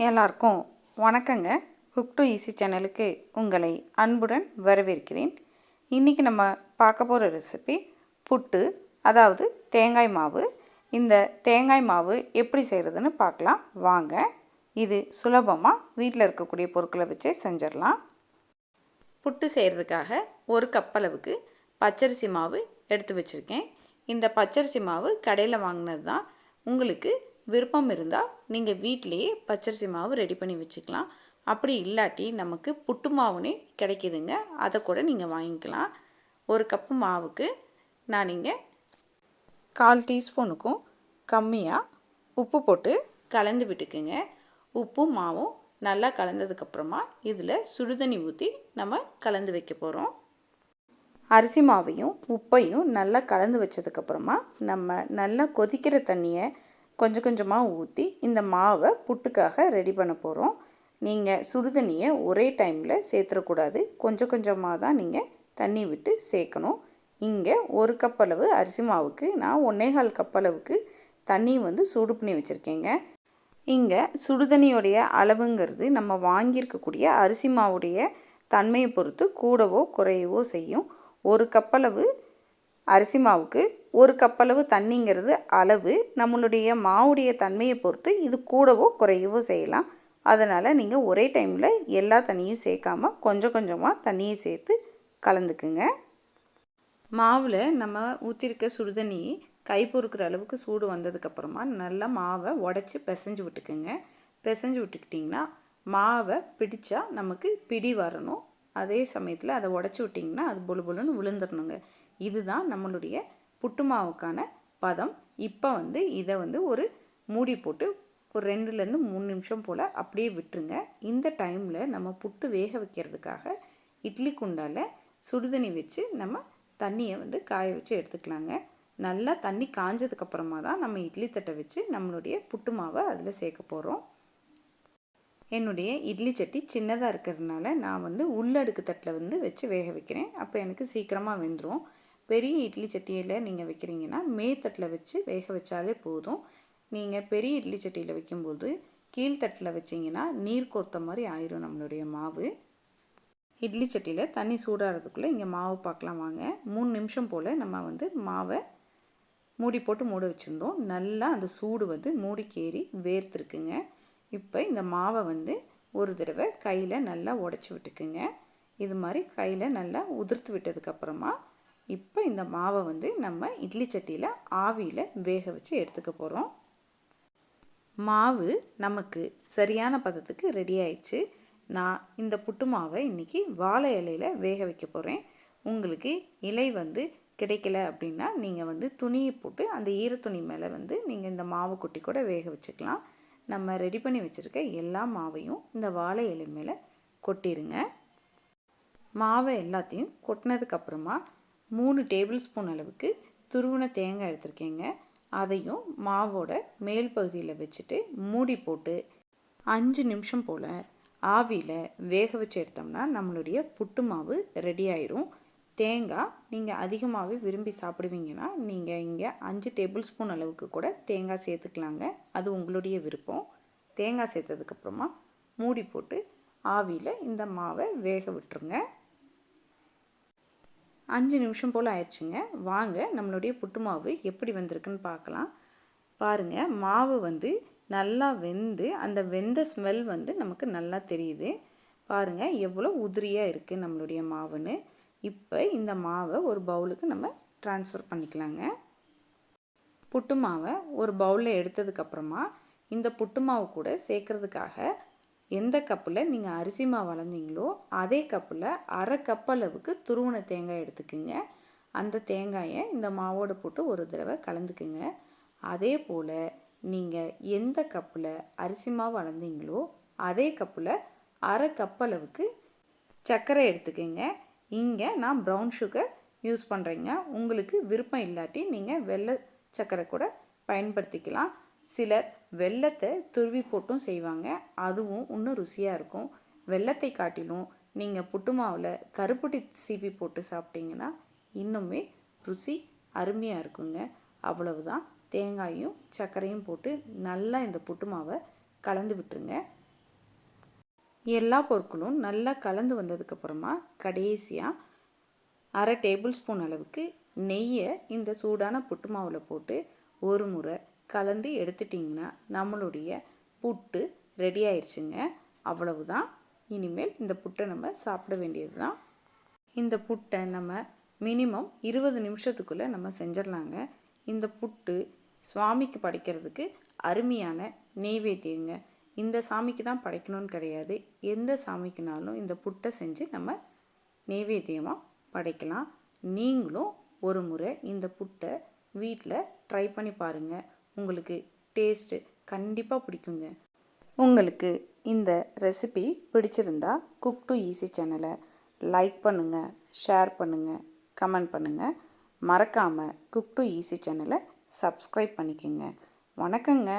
எல்லாருக்கும் வணக்கங்க. Cook to easy சேனலுக்கு உங்களை அன்புடன் வரவேற்கிறேன். இன்றைக்கி நம்ம பார்க்க போகிற ரெசிபி புட்டு, அதாவது தேங்காய் மாவு. இந்த தேங்காய் மாவு எப்படி செய்கிறதுன்னு பார்க்கலாம் வாங்க. இது சுலபமாக வீட்டில் இருக்கக்கூடிய பொருட்களை வச்சே செஞ்சிடலாம். புட்டு செய்கிறதுக்காக ஒரு கப் அளவுக்கு பச்சரிசி மாவு எடுத்து வச்சுருக்கேன். இந்த பச்சரிசி மாவு கடையில் வாங்கினது தான். உங்களுக்கு விருப்பம் இருந்தால் நீங்கள் வீட்டிலையே பச்சரிசி மாவு ரெடி பண்ணி வச்சுக்கலாம். அப்படி இல்லாட்டி நமக்கு புட்டு மாவுனே கிடைக்கிதுங்க, அதை கூட நீங்கள் வாங்கிக்கலாம். ஒரு கப்பு மாவுக்கு நான் நீங்கள் 1/4 டீஸ்பூனுக்கும் கம்மியாக உப்பு போட்டு கலந்து விட்டுக்குங்க. உப்பும் மாவும் நல்லா கலந்ததுக்கப்புறமா இதில் சுடுதண்ணி ஊற்றி நம்ம கலந்து வைக்க போகிறோம். அரிசி மாவையும் உப்பையும் நல்லா கலந்து வச்சதுக்கப்புறமா நம்ம நல்லா கொதிக்கிற தண்ணியை கொஞ்சம் கொஞ்சமாக ஊற்றி இந்த மாவை புட்டுக்காக ரெடி பண்ண போகிறோம். நீங்கள் சுடுதண்ணியை ஒரே டைமில் சேர்த்துடக்கூடாது, கொஞ்சம் கொஞ்சமாக தான் நீங்கள் தண்ணி விட்டு சேர்க்கணும். இங்கே ஒரு கப் அளவு அரிசி மாவுக்கு நான் 1/4 கப் அளவுக்கு தண்ணி சூடு பண்ணி வச்சுருக்கேங்க. இங்கே சுடுதண்ணியோடைய அளவுங்கிறது நம்ம வாங்கியிருக்கக்கூடிய அரிசி மாவுடைய தன்மையை பொறுத்து கூடவோ குறையவோ செய்யும். ஒரு கப்பளவு அரிசி மாவுக்கு ஒரு கப்பளவு தண்ணிங்கிறது அளவு. நம்மளுடைய மாவுடைய தன்மையை பொறுத்து இது கூடவோ குறையவோ செய்யலாம். அதனால் நீங்கள் ஒரே டைமில் எல்லா தண்ணியும் சேர்க்காமல் கொஞ்சம் கொஞ்சமாக தண்ணியை சேர்த்து கலந்துக்குங்க. மாவில் நம்ம ஊற்றிருக்க சுடுதண்ணி கை பொறுக்கிற அளவுக்கு சூடு வந்ததுக்கப்புறமா நல்லா மாவை உடச்சி பிசைஞ்சு விட்டுக்குங்க. பிசைஞ்சு விட்டுக்கிட்டிங்கன்னா மாவை பிடிச்சா நமக்கு பிடி வரணும். அதே சமயத்தில் அதை உடச்சி விட்டிங்கன்னா அது பொழு பொழுன்னு விழுந்துடணுங்க. இதுதான் நம்மளுடைய புட்டு மாவுக்கான பதம். இப்போ இதை ஒரு மூடி போட்டு ஒரு 2லேருந்து 3 நிமிஷம் போல் அப்படியே விட்டுருங்க. இந்த டைமில் நம்ம புட்டு வேக வைக்கிறதுக்காக இட்லி குண்டால் சுடுதண்ணி வச்சு நம்ம தண்ணியை காய வச்சு எடுத்துக்கலாங்க. நல்லா தண்ணி காஞ்சதுக்கப்புறமா தான் நம்ம இட்லி தட்டை வச்சு நம்மளுடைய புட்டு மாவை அதில் சேர்க்க போகிறோம். என்னுடைய இட்லி சட்டி சின்னதாக இருக்கிறதுனால நான் உள்ளடுக்கு தட்டில் வச்சு வேக வைக்கிறேன். அப்போ எனக்கு சீக்கிரமாக வெந்துடும். பெரிய இட்லி சட்டியில் நீங்கள் வைக்கிறீங்கன்னா மேத்தட்டில் வச்சு வேக வச்சாலே போதும். நீங்கள் பெரிய இட்லி சட்டியில் வைக்கும்போது கீழ்த்தட்டில் வச்சிங்கன்னா நீர் கோர்த்த மாதிரி ஆயிரும் நம்மளுடைய மாவு. இட்லி சட்டியில் தண்ணி சூடாகிறதுக்குள்ளே இங்கே மாவு பார்க்கலாம் வாங்க. 3 நிமிஷம் போல் நம்ம மாவை மூடி போட்டு மூட வச்சுருந்தோம். நல்லா அந்த சூடு மூடிக்கேறி வேர்த்துருக்குங்க. இப்போ இந்த மாவை ஒரு தடவை கையில் நல்லா உடச்சி விட்டுக்குங்க. இது மாதிரி கையில் நல்லா உதிர்த்து விட்டதுக்கப்புறமா இப்போ இந்த மாவை நம்ம இட்லி சட்டியில் ஆவியில் வேக வச்சு எடுத்துக்க போகிறோம். மாவு நமக்கு சரியான பதத்துக்கு ரெடி ஆயிடுச்சு. நான் இந்த புட்டு மாவை இன்றைக்கி வாழை இலையில் வேக வைக்க போகிறேன். உங்களுக்கு இலை கிடைக்கல அப்படின்னா நீங்கள் துணியை போட்டு அந்த ஈரத்துணி மேலே நீங்கள் இந்த மாவு கொட்டி கூட வேக வச்சுக்கலாம். நம்ம ரெடி பண்ணி வச்சுருக்க எல்லா மாவையும் இந்த வாழை இலை மேலே கொட்டிடுங்க. மாவை எல்லாத்தையும் கொட்டினதுக்கப்புறமா 3 டேபிள் ஸ்பூன் அளவுக்கு துருவின தேங்காய் எடுத்துருக்கேங்க. அதையும் மாவோட மேல் பகுதியில் வச்சுட்டு மூடி போட்டு 5 நிமிஷம் போல் ஆவியில் வேக வச்சு எடுத்தோம்னா நம்மளுடைய புட்டு மாவு ரெடி ஆயிரும். தேங்காய் நீங்கள் அதிகமாகவே விரும்பி சாப்பிடுவீங்கன்னா நீங்கள் இங்கே 5 டேபிள் ஸ்பூன் அளவுக்கு கூட தேங்காய் சேர்த்துக்கலாங்க. அது உங்களுடைய விருப்பம். தேங்காய் சேர்த்ததுக்கப்புறமா மூடி போட்டு ஆவியில் இந்த மாவை வேக விட்டுருங்க. 5 நிமிஷம் போல் ஆயிடுச்சுங்க. வாங்க நம்மளுடைய புட்டு மாவு எப்படி வந்திருக்குன்னு பார்க்கலாம். பாருங்கள், மாவு நல்லா வெந்து அந்த வெந்த ஸ்மெல் நமக்கு நல்லா தெரியுது. பாருங்கள் எவ்வளோ உதிரியாக இருக்குது நம்மளுடைய மாவுன்னு. இப்போ இந்த மாவை ஒரு பவுலுக்கு நம்ம ட்ரான்ஸ்ஃபர் பண்ணிக்கலாங்க. புட்டு மாவை ஒரு பவுலில் எடுத்ததுக்கப்புறமா இந்த புட்டு மாவு கூட சேர்க்குறதுக்காக எந்த கப்பில் நீங்கள் அரிசி மாவு அளந்தீங்களோ அதே கப்பில் 1/2 கப் அளவுக்கு துருவின தேங்காய் எடுத்துக்குங்க. அந்த தேங்காயை இந்த மாவோடு போட்டு ஒரு தடவை கலந்துக்குங்க. அதே போல் நீங்கள் எந்த கப்பில் அரிசி மாவு அளந்தீங்களோ அதே கப்பில் 1/2 கப் அளவுக்கு சர்க்கரை எடுத்துக்கோங்க. இங்கே நான் ப்ரௌன் சுகர் யூஸ் பண்ணுறேங்க. உங்களுக்கு விருப்பம் இல்லாட்டி நீங்கள் வெள்ளை சர்க்கரை கூட பயன்படுத்திக்கலாம். சிலர் வெல்லத்தை துருவி போட்டும் செய்வாங்க, அதுவும் இன்னும் ருசியாக இருக்கும். வெல்லத்தை காட்டிலும் நீங்கள் புட்டு மாவில் கருப்பட்டி சீவி போட்டு சாப்பிட்டீங்கன்னா இன்னுமே ருசி அருமையாக இருக்குங்க. அவ்வளவுதான். தேங்காயும் சர்க்கரையும் போட்டு நல்லா இந்த புட்டு மாவை கலந்து விட்டுருங்க. எல்லா பொருட்களும் நல்லா கலந்து வந்ததுக்கப்புறமா கடைசியாக அரை டேபிள் ஸ்பூன் அளவுக்கு நெய்யை இந்த சூடான புட்டு மாவில் போட்டு ஒரு முறை கலந்து எடுத்துட்டிங்கன்னா நம்மளுடைய புட்டு ரெடி ஆயிடுச்சுங்க. அவ்வளவுதான். இனிமேல் இந்த புட்டை நம்ம சாப்பிட வேண்டியது தான். இந்த புட்டை நம்ம மினிமம் 20 நிமிஷத்துக்குள்ளே நம்ம செஞ்சிடலாங்க. இந்த புட்டு சுவாமிக்கு படைக்கிறதுக்கு அருமையான நெய்வேத்தியங்க. இந்த சாமிக்கு தான் படைக்கணும்னு கிடையாது. எந்த சாமிக்குனாலும் இந்த புட்டை செஞ்சு நம்ம நெய்வேத்தியமாக படைக்கலாம். நீங்களும் ஒரு முறை இந்த புட்டை வீட்டில் ட்ரை பண்ணி பாருங்கள். உங்களுக்கு டேஸ்ட்டு கண்டிப்பாக பிடிக்குங்க. உங்களுக்கு இந்த ரெசிபி பிடிச்சிருந்தா குக் டு ஈஸி சேனலை லைக் பண்ணுங்கள், ஷேர் பண்ணுங்கள், கமெண்ட் பண்ணுங்கள். மறக்காமல் குக் டு ஈஸி சேனலை சப்ஸ்கிரைப் பண்ணிக்கோங்க. வணக்கங்க.